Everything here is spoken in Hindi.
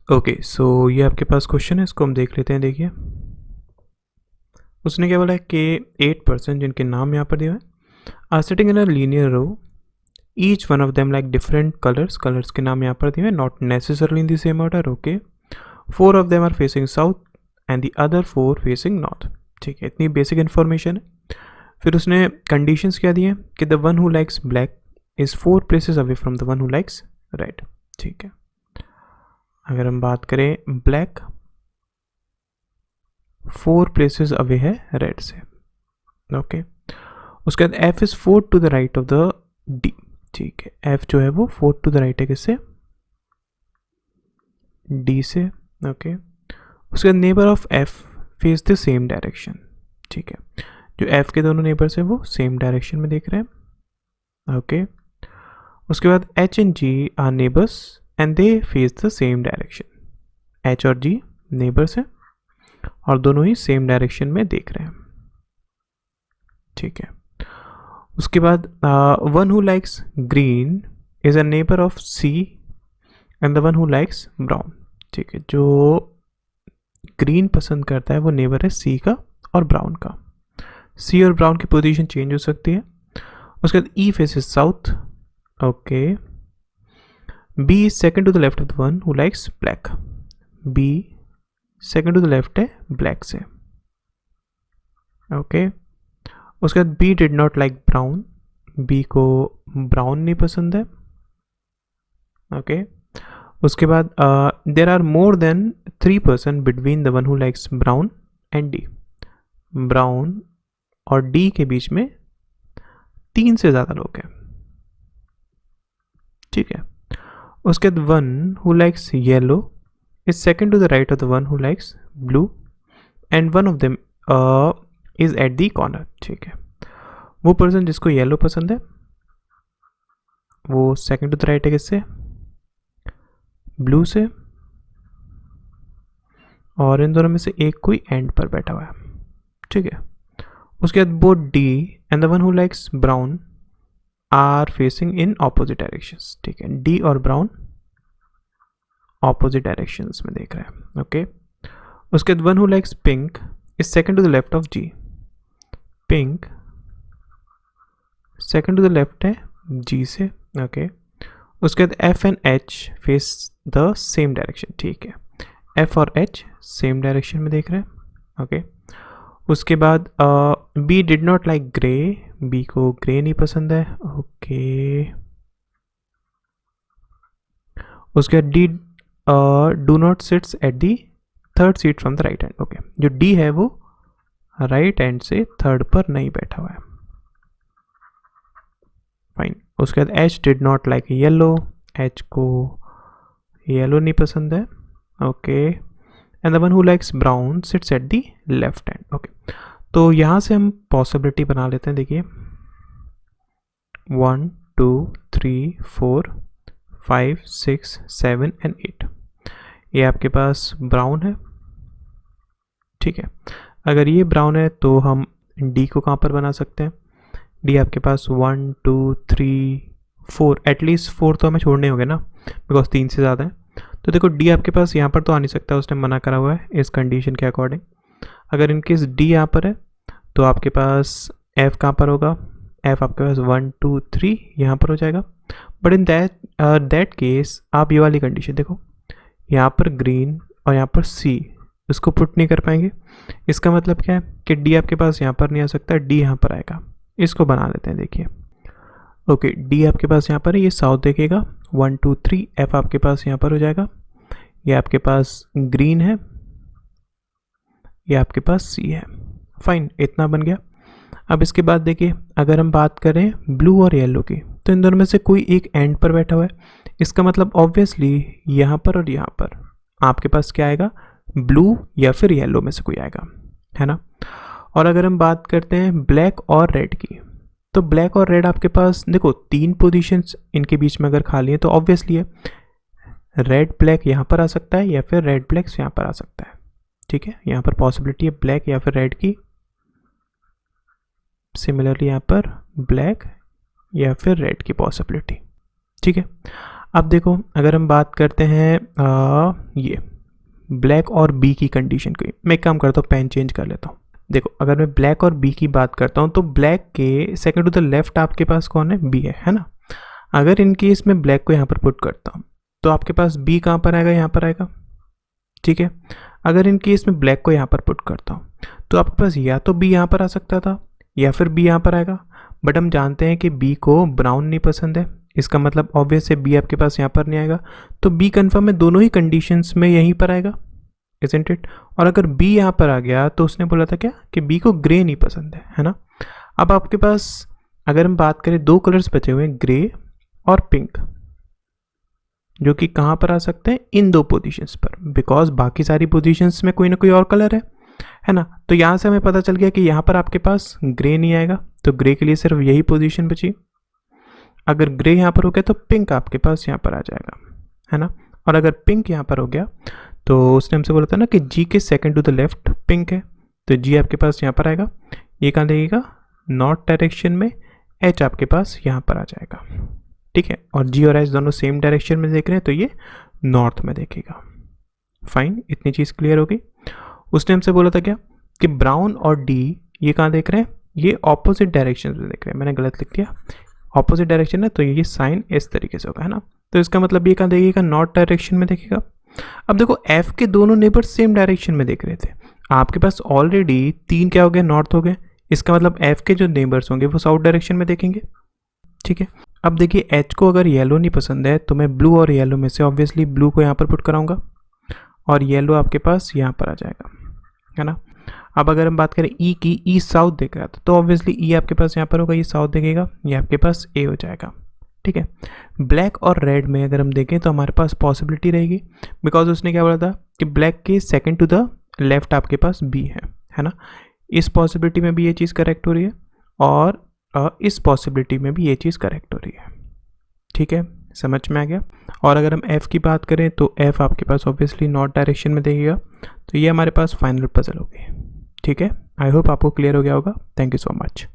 ओके, सो ये आपके पास क्वेश्चन है, इसको हम देख लेते हैं। देखिए, उसने क्या बोला है कि 8% जिनके नाम यहाँ पर दिए हुए हैं are sitting in a linear row, each one of them like different colours के नाम यहाँ पर दिए हुए हैं, not necessarily in the same order. Okay, 4 of them are facing south and the other 4 facing north. ठीक है, इतनी बेसिक इन्फॉर्मेशन है। फिर उसने कंडीशंस क्या दिए कि the one who likes black is 4 places away from the one who likes red. ठीक है, अगर हम बात करें ब्लैक 4 प्लेसेस अवे है रेड से। ओके, उसके बाद F is 4 to the right of the D. ठीक है, एफ जो है वो 4 टू द राइट है किससे? डी से। ओके, उसके बाद neighbour of F face the same direction. ठीक है, जो एफ के दोनों नेबर्स हैं वो सेम डायरेक्शन में देख रहे हैं। ओके, उसके बाद H and G are neighbours and they face the same direction. H और जी नेबर्स हैं और दोनों ही सेम डायरेक्शन में देख रहे हैं। ठीक है, उसके बाद one who likes green is a neighbour of C and the one who likes brown. ठीक है, जो ग्रीन पसंद करता है वो नेबर है सी का और ब्राउन का। सी और ब्राउन की पोजीशन चेंज हो सकती है। उसके बाद E faces south. Okay, B is second to the left of the one who likes black. B second to the left है ब्लैक से। ओके, उसके बाद B did not like brown. B को ब्राउन नहीं पसंद है। ओके, उसके बाद there are more than 3% between the one who likes brown and D. Brown और डी के बीच में 3 से ज़्यादा लोग हैं। ठीक है, उसके बाद one who likes yellow is second to the right of the one who likes blue and one of them is at the corner. ठीक है, वो पर्सन जिसको येलो पसंद है वो सेकेंड टू द राइट है किससे? ब्लू से, और इन दोनों में से एक कोई एंड पर बैठा हुआ है। ठीक है, उसके बाद both D and the one who likes brown are facing in opposite directions. ठीक है, डी और ब्राउन ऑपोजिट डायरेक्शंस में देख रहे हैं। ओके, उसके बाद one who likes pink is second to the left of G. Pink second to the left है जी से। ओके, उसके बाद F and H face the same direction. ठीक है, एफ और एच सेम डायरेक्शन में देख रहे हैं। ओके, उसके बाद B did not like grey. B को ग्रे नहीं पसंद है। ओके, उसके बाद D do not sits at the third seat from the right hand. Okay, जो डी है वो राइट हैंड से थर्ड पर नहीं बैठा हुआ है। फाइन, उसके बाद H did not like yellow. H को येलो नहीं पसंद है। Okay, and the one who likes brown seats at the left hand. Okay, तो यहाँ से हम पॉसिबिलिटी बना लेते हैं। देखिए 1 2 3 4 5 6 7 एंड 8, ये आपके पास ब्राउन है। ठीक है, अगर ये ब्राउन है तो हम डी को कहाँ पर बना सकते हैं? डी आपके पास 1 2 3 4, एटलीस्ट 4 तो हमें छोड़ने होंगे ना, बिकॉज 3 से ज़्यादा है। तो देखो डी आपके पास यहाँ पर तो आ नहीं सकता, उसने मना करा हुआ है इस कंडीशन के अकॉर्डिंग। अगर इनकेस डी यहाँ पर है तो आपके पास एफ कहाँ पर होगा? एफ आपके पास 1 2 3 यहाँ पर हो जाएगा। बट इन दैट केस आप ये वाली कंडीशन देखो, यहाँ पर ग्रीन और यहाँ पर सी, इसको पुट नहीं कर पाएंगे। इसका मतलब क्या है कि डी आपके पास यहाँ पर नहीं आ सकता, डी यहाँ पर आएगा। इसको बना लेते हैं। देखिए ओके, डी आपके पास यहाँ पर है, ये साउथ देखेगा 1 2 3। एफ आपके पास यहाँ पर हो जाएगा, ये आपके पास ग्रीन है, ये आपके पास सी है। फाइन, इतना बन गया। अब इसके बाद देखिए, अगर हम बात करें ब्लू और येलो की, तो इन दोनों में से कोई एक एंड पर बैठा हुआ है। इसका मतलब ऑब्वियसली यहाँ पर और यहाँ पर आपके पास क्या आएगा? ब्लू या फिर येलो में से कोई आएगा, है ना। और अगर हम बात करते हैं ब्लैक और रेड की, तो ब्लैक और रेड आपके पास देखो 3 पोजीशंस इनके बीच में अगर खाली है तो ऑब्वियसली है रेड ब्लैक यहाँ पर आ सकता है या फिर रेड ब्लैक यहाँ पर आ सकता है। ठीक है, यहाँ पर पॉसिबिलिटी है ब्लैक या फिर रेड की। सिमिलरली यहाँ पर ब्लैक या फिर रेड की पॉसिबिलिटी। ठीक है, अब देखो अगर हम बात करते हैं ये ब्लैक और बी की कंडीशन की, मैं एक काम करता हूँ पेन चेंज कर लेता हूँ। देखो अगर मैं ब्लैक और बी की बात करता हूँ तो ब्लैक के सेकंड टू द लेफ्ट आपके पास कौन है, बी है ना। अगर इन केस में ब्लैक को यहाँ पर पुट करता हूँ तो आपके पास बी कहाँ पर आएगा, यहाँ पर आएगा, ठीक है। अगर इन केस में ब्लैक को यहाँ पर पुट करता हूँ तो आपके पास या तो बी यहाँ पर आ सकता था या फिर बी यहाँ पर आएगा, बट हम जानते हैं कि बी को ब्राउन नहीं पसंद है, इसका मतलब ऑब्वियस है बी आपके पास यहाँ पर नहीं आएगा, तो बी कन्फर्म है दोनों ही कंडीशंस में यहीं पर आएगा, इजंट इट। और अगर बी यहाँ पर आ गया तो उसने बोला था क्या कि बी को ग्रे नहीं पसंद है ना। अब आपके पास अगर हम बात करें दो कलर्स बचे हुए हैं, ग्रे और पिंक, जो कि कहाँ पर आ सकते हैं, इन दो पोजीशंस पर, बिकॉज बाकी सारी पोजीशंस में कोई ना कोई और कलर है ना। तो यहाँ से हमें पता चल गया कि यहाँ पर आपके पास ग्रे नहीं आएगा, तो ग्रे के लिए सिर्फ यही पोजीशन बची। अगर ग्रे यहाँ पर हो गया तो पिंक आपके पास यहाँ पर आ जाएगा, है ना। और अगर पिंक यहाँ पर हो गया तो उसने हमसे बोला था ना कि जी के second to the left pink है, तो जी आपके पास यहाँ पर आएगा। ये कहाँ देगा, नॉर्थ डायरेक्शन में, एच आपके पास यहाँ पर आ जाएगा, ठीक है। और जी और एच दोनों सेम डायरेक्शन में देख रहे हैं तो ये नॉर्थ में देखेगा। फाइन, इतनी चीज़ क्लियर होगी। उसने हमसे बोला था क्या कि ब्राउन और डी ये कहाँ देख रहे हैं, ये ऑपोजिट डायरेक्शन में देख रहे हैं, मैंने गलत लिख दिया, ऑपोजिट डायरेक्शन है तो ये साइन इस तरीके से होगा, है ना। तो इसका मतलब ये कहाँ देखेगा, नॉर्थ डायरेक्शन में देखेगा। अब देखो एफ के दोनों नेबर्स सेम डायरेक्शन में देख रहे थे, आपके पास ऑलरेडी तीन क्या हो गए, नॉर्थ हो गए, इसका मतलब एफ के जो नेबर्स होंगे वो साउथ डायरेक्शन में देखेंगे, ठीक है। अब देखिए एच को अगर येलो नहीं पसंद है तो मैं ब्लू और येलो में से ऑब्वियसली ब्लू को यहाँ पर पुट कराऊंगा और येलो आपके पास यहाँ पर आ जाएगा, है ना। अब अगर हम बात करें ई की, ई साउथ देख रहा था तो ऑब्वियसली ई आपके पास यहाँ पर होगा, ये साउथ देखेगा, ये आपके पास ए हो जाएगा, ठीक है। ब्लैक और रेड में अगर हम देखें तो हमारे पास पॉसिबिलिटी रहेगी, बिकॉज उसने क्या बोला था कि ब्लैक के सेकंड टू द लेफ्ट आपके पास बी है ना। इस पॉसिबिलिटी में भी ये चीज़ करेक्ट हो रही है और इस पॉसिबिलिटी में भी ये चीज़ करेक्ट हो रही है, ठीक है, समझ में आ गया। और अगर हम एफ़ की बात करें तो एफ़ आपके पास ऑब्वियसली नॉर्थ डायरेक्शन में देखेगा, तो ये हमारे पास फाइनल पजल होगी, ठीक है। आई होप आपको क्लियर हो गया होगा। Thank you so much.